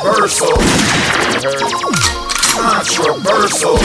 Controversial. Controversial.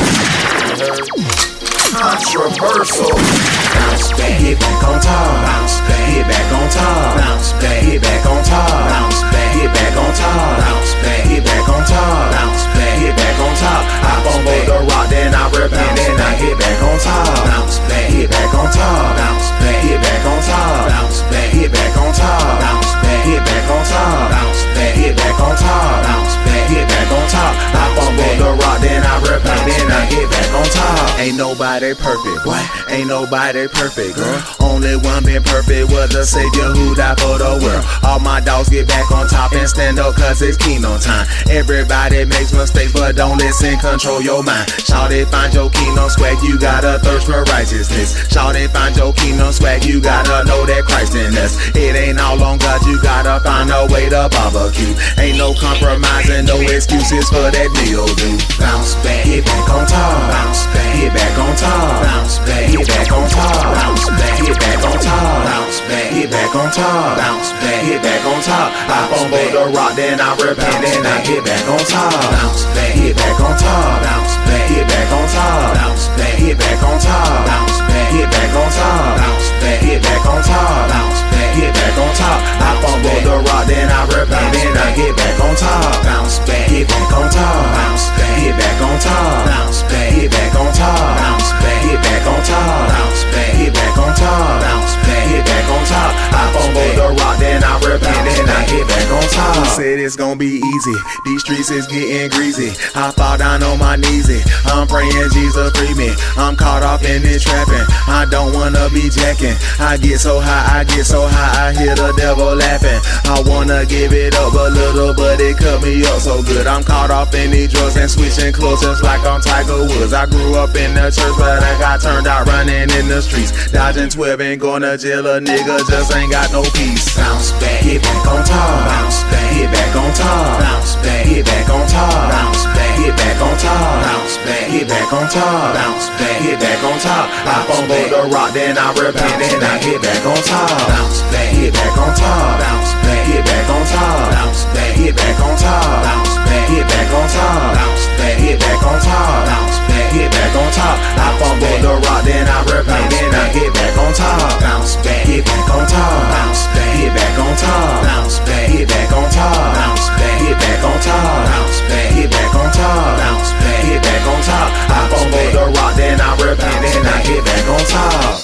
Controversial. Bounce back, get back on top. Bounce back, get back on top. Bounce back, get back on top. Bounce back, get back on top. Bounce back, get back on top. Bounce back, get back on top. I fumble the rock, then I repent, then I get back on top. Bounce back, get back on top. Bounce back, get back on top. Bounce back, get back on top. Bounce back, get back on top. Bounce back, get back on top. Bounce back, get back on top. I fumble the rock, then I repent, then I get back on top. Ain't nobody perfect, boy. Ain't nobody perfect, girl. Only one been perfect was the Savior who died for the world. All my dogs get back on top and stand up cause it's Keno time. Everybody makes mistakes but don't listen, control your mind. Shawty, find your Keno swag, you gotta thirst for righteousness. Shawty, find your Keno swag, you gotta know that Christ in us. It ain't all on God, you gotta find a way to barbecue. Ain't no compromising, no excuses for that meal, dude. Bounce back, get back on top. Bounce back, get back on top. Bounce back, get back on top. Bounce back, get back on top. Bounce back, get back on top. Bounce back, get back on top. I fumble the rock, then I repent, then I get back on top. Bounce back, get back on top. Bounce back, get back on top. Bounce back, get back on top. Bounce back, get back on top. Bounce back, get back on top. Bounce back, get back on top. I fumble the rock, then I repent, then I get back on top. Bounce back, get back on top. Bounce back, get back on top. Bounce back, get back on top. Bounce back, get back on top. Bounce back, get back on top. Bounce back, get back on top. I fumble the rock, then I repent, then I get back on top. Said it's gonna be easy. These streets is getting greasy. I fall down on my knees. I'm praying Jesus free me. I'm caught off in this trapping. I don't wanna be jacking. I get so high, I get so high, I hear the devil laughing. I wanna give it up a little, but it cut me up so good. I'm caught off in these drugs and switching clothes just like I'm Tiger Woods. I grew up in the church, but I got turned out running in the streets. Dodging 12 and going to jail, a nigga just ain't got no peace. Bounce back, get back on top. Bounce back, get back on top. Bounce back, get back on top. Bounce back, get back on top. Bounce back, get back on top. Bounce back, get back on top. I fumble the rock, then I repent, then I get back on top. Bounce back, get back on top. Bounce back, get back on top. Bounce back, get back on top. Bounce back, get back on top. Bounce back, get back on top. Bounce back, get back on top. I fumble the rock, then I repent, then I get back on top. Bounce back, get back on top. Bounce back, get back on top. Bounce back, get back on top. Bounce back, get back on top. Bounce back, get back on top. Bounce back, get back on top. I fumble the rock, then I repent, then I get back on top.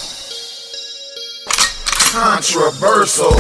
Controversial.